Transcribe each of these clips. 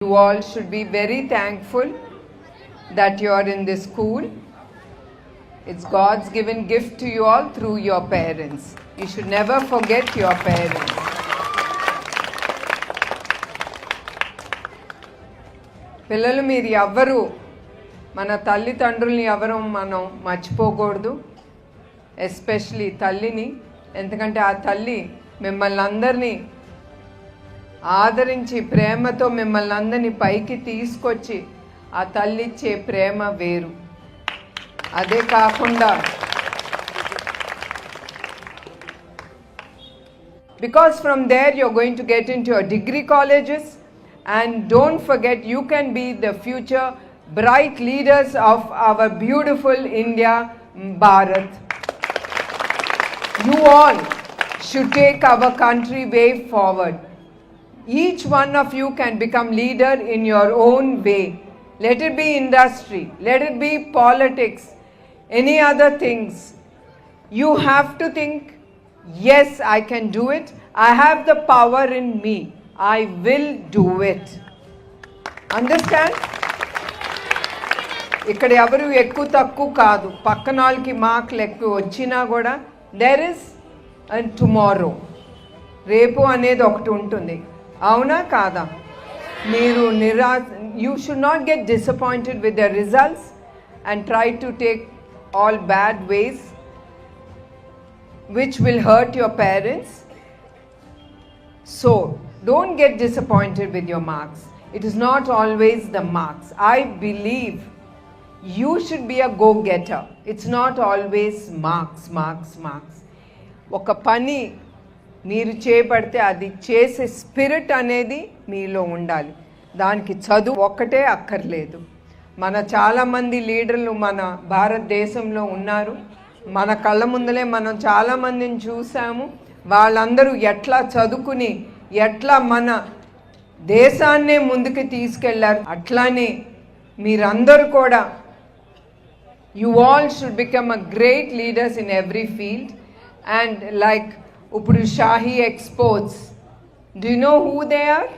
You all should be very thankful that you are in this school. It's God's given gift to you all through your parents. You should never forget your parents. పిల్లలు మీరు ఎవ్వరు మన తల్లిదండ్రుల్ని ఎవరు మనం మర్చిపోకూడదు, especially తల్లిని. ఎందుకంటే ఆ తల్లి మిమ్మల్ని అందరినీ ఆదరించి ప్రేమతో మిమ్మల్ని అందరినీ పైకి తీసుకొచ్చి ఆ తల్లి ఇచ్చే ప్రేమ వేరు. అదే కాకుండా because from there you're going to get into your degree colleges, and don't forget you can be the future bright leaders of our beautiful India, Bharat. You all should take our country way forward. Each one of you can become leader in your own way. Let it be industry, let it be politics, any other things. You have to think, yes, I can do it. I have the power in me. I will do it. Understand? ఇక్కడ ఎవరు ఎక్కువ తక్కువ కాదు. పక్కన వాళ్ళకి మార్కులు ఎక్కువ వచ్చినా కూడా there is a tomorrow. రేపు అనేది ఒకటి ఉంటుంది. అవునా కాదా? మీరు you should not get disappointed with the results and try to take all bad ways which will hurt your parents. So don't get disappointed with your marks. It is not always the marks. I believe you should be a go-getter. It's not always marks. ఒక పని మీరు చేపడితే అది చేసే spirit అనేది మీలో ఉండాలి. దానికి చదువు ఒక్కటే అక్కర్లేదు. మన చాలామంది లీడర్లు మన భారతదేశంలో ఉన్నారు. మన కళ్ళ ముందలే మనం చాలామందిని చూసాము. వాళ్ళందరూ ఎట్లా చదువుకుని ఎట్లా మన దేశాన్నే ముందుకు తీసుకెళ్లారు. అట్లానే మీరందరూ కూడా you all should become a great leaders in every field. And like ఇప్పుడు Shahi Exports, do you know who they are?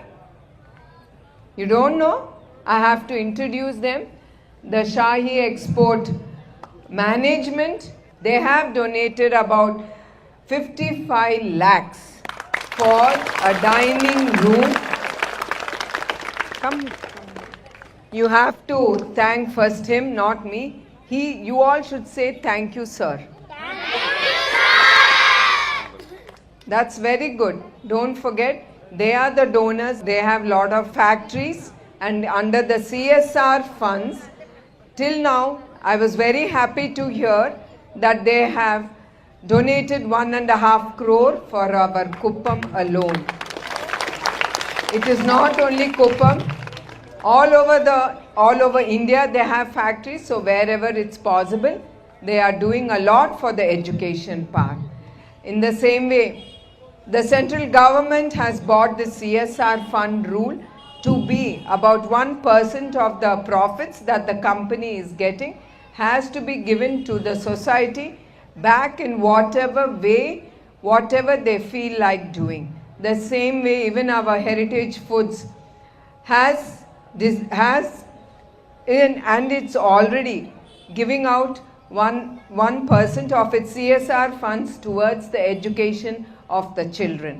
You don't know? I have to introduce them. The Shahi Export management, they have donated about 55 lakhs for a dining room. Come. You have to thank first him, not me. You all should say thank you, sir. That's very good. Don't forget, they are the donors. They have lot of factories, and under the CSR funds, till now, I was very happy to hear that they have donated 1.5 crore for our Kuppam alone. It is not only Kuppam. All over India, they have factories. So wherever it's possible, they are doing a lot for the education part. In the same way, the central government has bought the CSR fund rule to be about 1% of the profits that the company is getting has to be given to the society back in whatever way, whatever they feel like doing. The same way, even our Heritage Foods and it's already giving out 1% of its CSR funds towards the education of the children.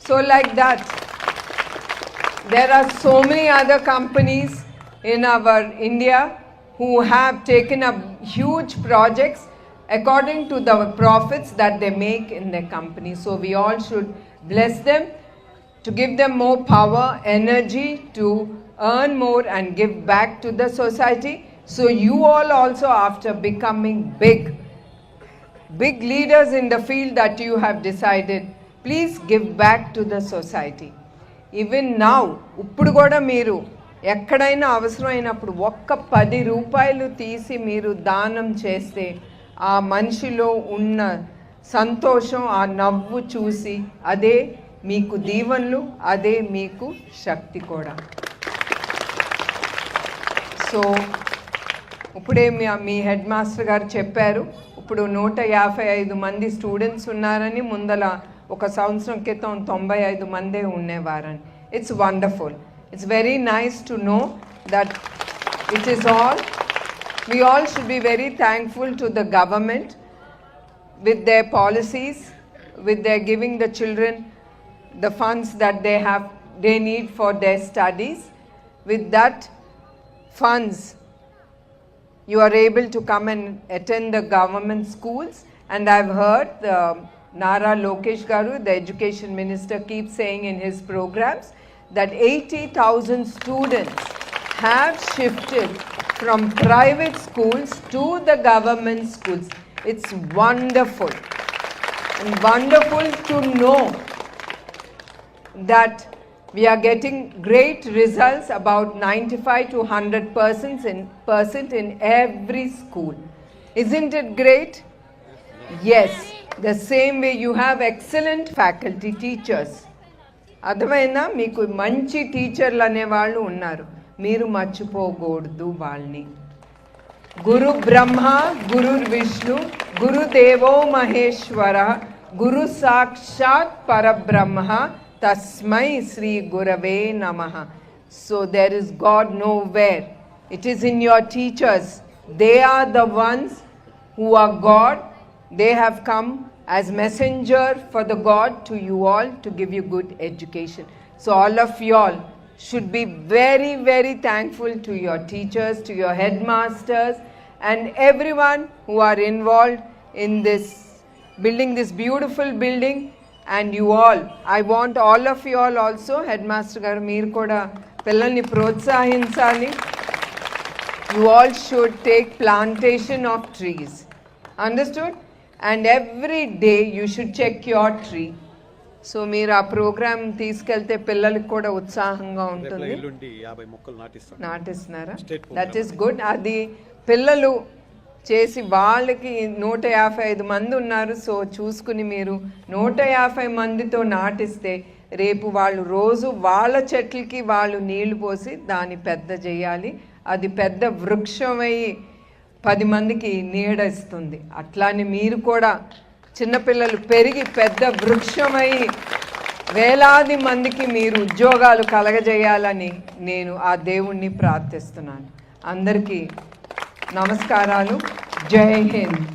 So like that, there are so many other companies in our India who have taken up huge projects according to the profits that they make in their company. So we all should bless them to give them more power, energy to earn more and give back to the society. So you all also, after becoming big leaders in the field that you have decided, please give back to the society. Even now, ఇప్పుడు కూడా మీరు ఎక్కడైనా అవసరమైనప్పుడు ఒక్క 10 రూపాయలు తీసి మీరు దానం చేస్తే ఆ మనిషిలో ఉన్న సంతోషం, ఆ నవ్వు చూసి అదే మీకు దీవెనలు, అదే మీకు శక్తి కూడా. సో ఇప్పుడే మీ హెడ్ మాస్టర్ గారు చెప్పారు, ఇప్పుడు 155 మంది స్టూడెంట్స్ ఉన్నారని, ముందల ఒక సంవత్సరం క్రితం 95 మందే ఉండేవారని. It's wonderful. It's very nice to know that it is all. We all should be very thankful to the government with their policies, with their giving the children the funds that they need for their studies. With that funds, you are able to come and attend the government schools. And I've heard Nara Lokesh Garu, the education minister, keeps saying in his programs that 80,000 students have shifted from private schools to the government schools. It's wonderful, and wonderful to know that we are getting great results, about 95 to 100% in every school. Isn't it great? Yes. The same way you have excellent faculty, teachers. అర్థమైనా? మీకు మంచి టీచర్లు అనేవాళ్ళు ఉన్నారు, మీరు మర్చిపోకూడదు వాళ్ళని. గురు బ్రహ్మ గురు విష్ణు గురుదేవో మహేశ్వర గురు సాక్షాత్ పరబ్రహ్మ తస్మై శ్రీ గురవే నమః. So there is God nowhere. It is in your teachers. They are the ones who are God. They have come as messenger for the God to you all to give you good education. So all of you all should be very, very thankful to your teachers, to your headmasters, and everyone who are involved in this building, this beautiful building. And you all, I want all of you all also, headmaster garu meer kuda pillani protsahinchali. You all should take plantation of trees. Understood? And every day you should check your tree. So మీరు ఆ programme తీసుకెళ్తే పిల్లలకి కూడా ఉత్సాహంగా ఉంటుంది. నాటిస్తున్నారా? That is good. అది పిల్లలు చేసి వాళ్ళకి 155 మంది ఉన్నారు. సో చూసుకుని మీరు 150 మందితో నాటిస్తే రేపు వాళ్ళు రోజు వాళ్ళ చెట్లకి వాళ్ళు నీళ్లు పోసి దాన్ని పెద్ద చేయాలి. అది పెద్ద వృక్షమై 10 మందికి నీడ ఇస్తుంది. అట్లానే మీరు కూడా చిన్నపిల్లలు పెరిగి పెద్ద వృక్షమై వేలాది మందికి మీరు ఉద్యోగాలు కలగజేయాలని నేను ఆ దేవుణ్ణి ప్రార్థిస్తున్నాను. అందరికీ నమస్కారాలు. జై హింద్.